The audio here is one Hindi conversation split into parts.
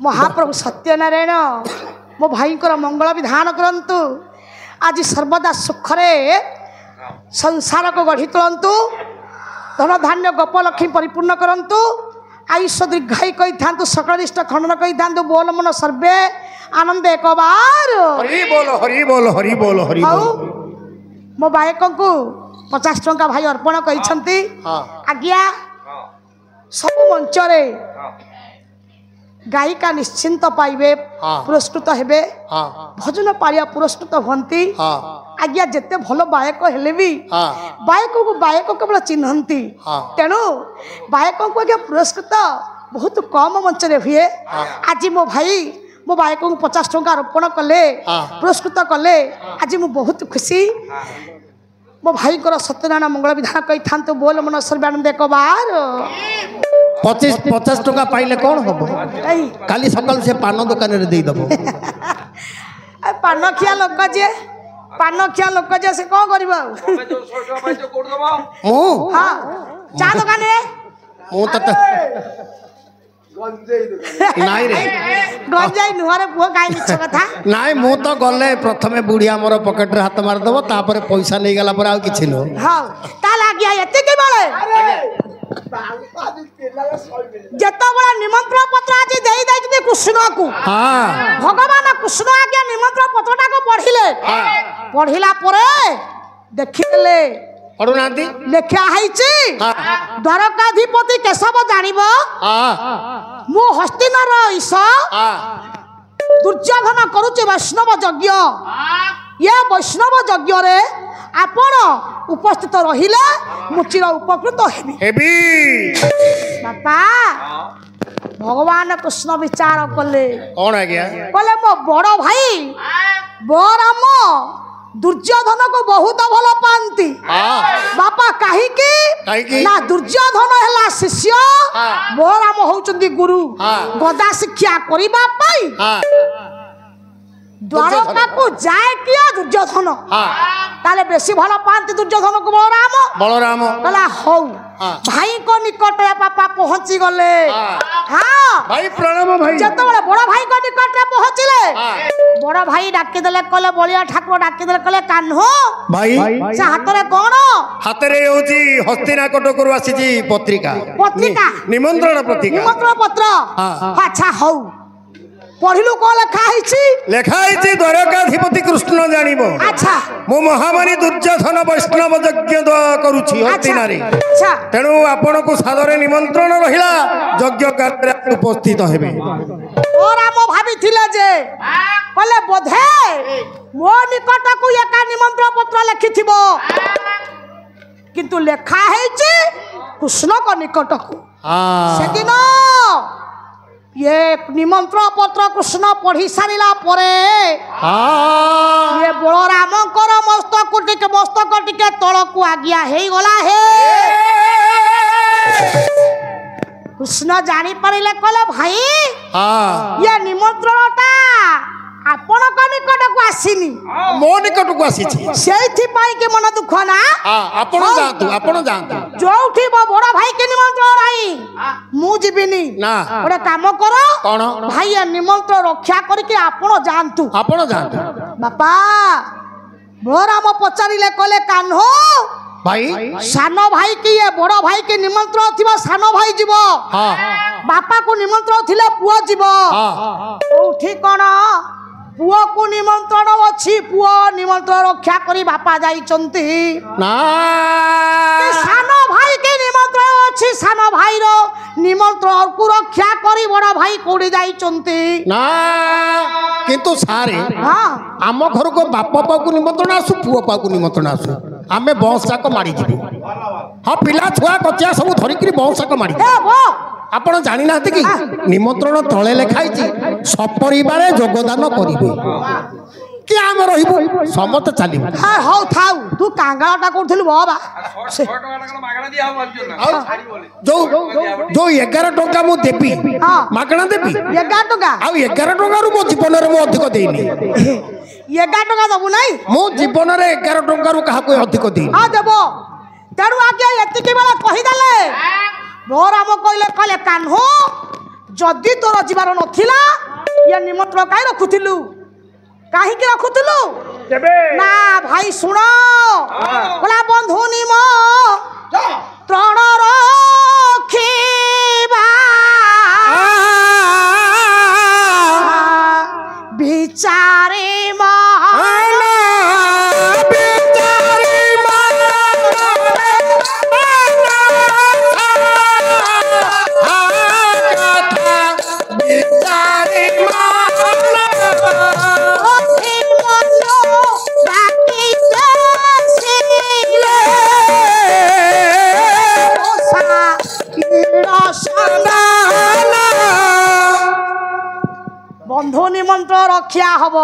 महाप्रभु सत्यनारायण मो भाई मंगल विधान करंतु आज सर्वदा सुखरे संसार को गढ़ी तुलंतु धन धान्य गोप लक्ष्मी परिपूर्ण करंतु आयुष दीर्घायु कही था सकलिष्ट खंडन कही था बोल मन सर्वे आनंद एक बार हरि बोल हरि बोल हरि बोल हरि बोल मो बायक को 50 टंका भाई अर्पण करी आज्ञा सब मंच रे गायिका निश्चिंत पाइबे पुरस्कृत हेबे भजन पालिया पुरस्कृत हंती आज्ञा जेते भल बायक हेले भी बायक केवल चिन्हती तेणु बायक को आज्ञा पुरस्कृत बहुत कम मंच रे हुए आज मो भाई मो बायक को 50 टंका अर्पण कले पुरस्कृत कले आज मु बहुत खुशी मो भाई को सत्यनारायण मंगल विधान कही था बोल मन सर्वानंद एक बार 50 टका पाइले कौन हम काली सकाल से पान दुकान रे दे दबो पान खिया लोक जे से कौन करबो मु हां चा दुकान रे मु त नाई रे गंजाई नुहरे पुओ काई मिछ कथा नाई मु तो गले प्रथमे बुढ़िया मोर पॉकेट रे हाथ मार दबो तापर पैसा नै गला पर आ किछि नो हां ता लागिया एते के बेले जत्ता बड़ा निमंत्रण पत्र आज देई दैछते कृष्ण को हां भगवान कृष्ण आज्ञा निमंत्रण पत्रटा को पढ़िला परे देखिले पढ़ुनांती लेखा हैछि द्वारकाधिपति केशव जानिबो मु हस्तिनार ईश दुर्योधन करूचे वैष्णव यज्ञ ये वैष्णव यज्ञ रे आपण उपस्थित रहिले मुचिर उपकृत हेबी बापा भगवान कृष्ण विचार कले कौन आ गया कले मो बड़ भाई बराम दुर्योधन को बहुत भल पाती बापा कहीं ना दुर्योधन है शिष्य बराम होउचंदी गुरु गदा शिक्षा करबा पाई द्वारका को जाए किया दुर्योधन ताले बेसी भल पाती दुर्योधन को बलराम कहला हौ भाई को निकट पापा पहुंची गले हां भाई प्रणाम भाई जत बड़ा बड़ भाई को निकट रे पहुंचले बड़ भाई डाकी देले कले बलिया ठाकुर डाकी देले कले कान्हो भाई से हाथ रे कोन हाथ रे होची हस्तिनाकट को आसीची पत्रिका निमंत्रण पत्र अच्छा हौ पढ़िलु को लेखा है द्वारकाधिपति कृष्ण जानिबो अच्छा मो महामारी दुर्योधन वैष्णव यज्ञ करूछि हस्तिनारे अच्छा तेणु आपण को सादरे निमंत्रण रहिला यज्ञ कार्य उपस्थित हेबे और हम भाबिथिले जे बोले बोधे मो निकट को एका निमंत्रण पत्र लिखिथिबो किंतु लेखा हैछि कृष्ण को निकट को सेदिन ये निमंत्रण पत्र कृष्ण पढ़ी सारिला परे ये बलराम कर मस्तक टिके तल को आज्ञा हे गला हे कृष्ण जानी पारिले कहले भाई ये निमंत्रणटा आपण को निकट को आसीनी मो निकट को आसीछि सेथि पाई के मन दुख ना आपण जांतु जोठी बड़ भाई के निमंत्रण राई मु जीबिनी ना ओडे काम करो कोन भाई निमंत्रण रक्षा करके आपण जांतु बापा बलराम पचारिले कहले कान्हो भाई सानो भाई की ये बड़ भाई के निमंत्रण थिबा सानो भाई जीवो बापा को निमंत्रण थिले पुआ जीवो उठी कोन पुआ को निमंत्रण अछि पुआ निमंत्रण रक्षा करी बापा जाइचंती ना सानो भाई के निमंत्रण अछि सानो भाई रो निमंत्रण को रक्षा करी बड़ भाई कोडी जाइचंती ना किंतु सारे हां आम घर को बाप पा को निमंत्रण आसु पुआ पा को निमंत्रण आसु आमे बंशाक मारी जीवु हां पिला छुआ कचिया सब धरिकरी बंशाक मारी आपण जानि नाते कि निमंत्रण तळे लेखाइछि सपरिवार योगदान करिवे कि आम रहिबो समत चालिबो हां हौ थाउ तू कांगाटा करथिलु बाबा 100 टका मागणा दिया हम भाबजो जो 11 टका मु देबी मागणा देबी 11 टका आ 11 टका रु मो जीवन रे मो अधिक देइनी 11 टका दबु नै मो जीवन रे 11 टका रु काहा को अधिक देइनी हां देबो तेरु आके एति के बेला कहि दले बलराम कहले कान्हो जदि तोर जीवार नथिला ये निमंत्रण काई रखुथिलु काहे के रखुथिलु ना भाई सुनो बोला बंधु निम त्राण रखिबा विचारे बंधु निमंत्रण रखिया हब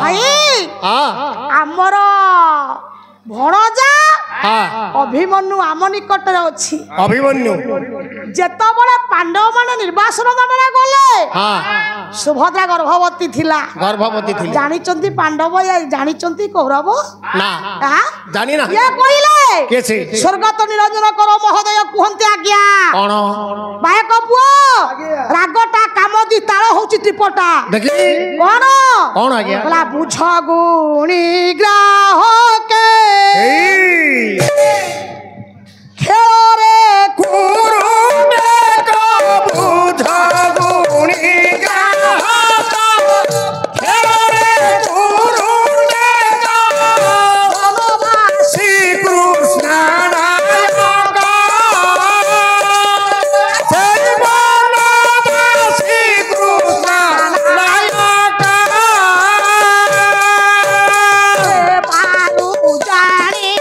भाई आमर भणजा अभिमन्यु आम निकट अच्छी अभिमन्यु जेत बड़े पांडव माने निर्वासन दंडरे गले सुभद्रा गर्भवती थिला जानिचंती पांडव या जानिचंती कौरव ना जानी ना ये कहिले केसे स्वर्गत निरंजन करो महोदय कुहंते आज्ञा कोन बायक पुओ रागटा कामदी ताळ होची त्रिपटा देखि कोन कोन आज्ञा बोला बुझ गुणी ग्राहके खेल रे कुरुटे को बुझ गुणी ग्राहक खेल रे कुरुटे को वनवासी कृष्ण नायक जय वनवासी कृष्ण नायक बारू जानी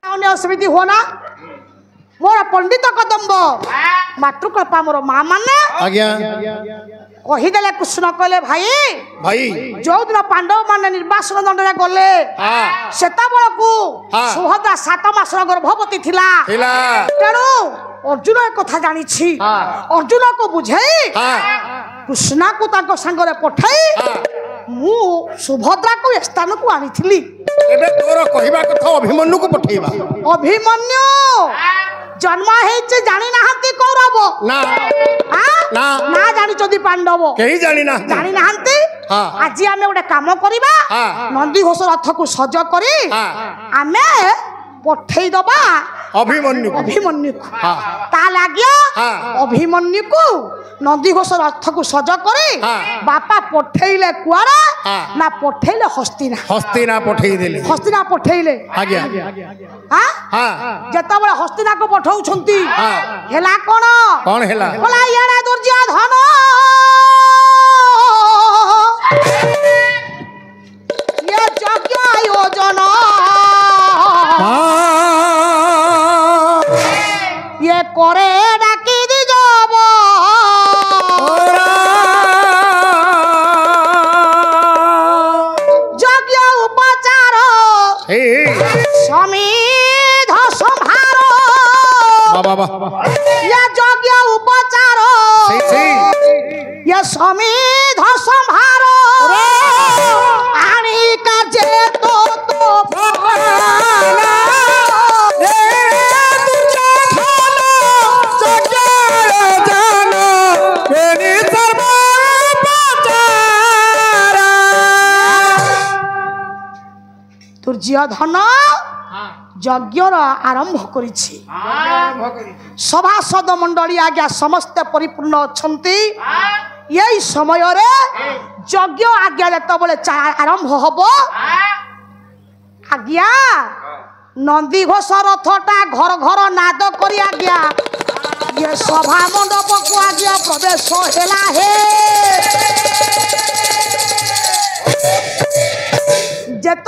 तो असुविधा हो ना मोर पंडित कदम्ब मातृकृपा मोर माँ माने कहीदेले कृष्ण कहले भाई भाई जो दिन पांडव माने निर्वासन दंडरे गले सेता बेलकू सुभद्रा 7 मासर गर्भवती थिला तेणु अर्जुन एक कथा जानी अर्जुन को बुझाई कृष्णा को ताको संगरे पठाई मु सुभद्रा को स्थान को आनी थिली एबे तोर कहिबा कथा अभिमन्यु को पठेबा अभिमन्यु जन्म हेचे जानी नाहंती कौरव ना ना ना जानी चोदी पांडव केही जानी नाहंती आज आमे ओडे काम करिबा नंदी घोष रथ को सज करी आमे पठेई दबा अभिमन्यु अभिमन्यु हाँ ता लाग्या हाँ अभिमन्यु को नंदीघोष रथ को सज करे बापा पठेइले कुआरा ना पठेइले हस्तिना पठेई देले हस्तिना पठेइले आज्ञा हां हां जता बळे हस्तिना को पठाउछंती हेला कोन हेला बोला याने दुर्योधन ये यज्ञ आयोजन ये करे डाकी दी जब यज्ञ उपचार समीध संहार ये यज्ञ उपचार ये समीध संहार आनी का जे तो दुर्योधन यज्ञर आरंभ करिछि सभासद मंडली आज्ञा समस्त परिपूर्ण अछंती यही समय रे यज्ञ आज्ञा जतबले आरंभ हबो आज्ञा नंदीघोष रथटा घर घर नाद करी आज्ञा ये सभा मंडप को आज्ञा प्रवेश हेला हे जेत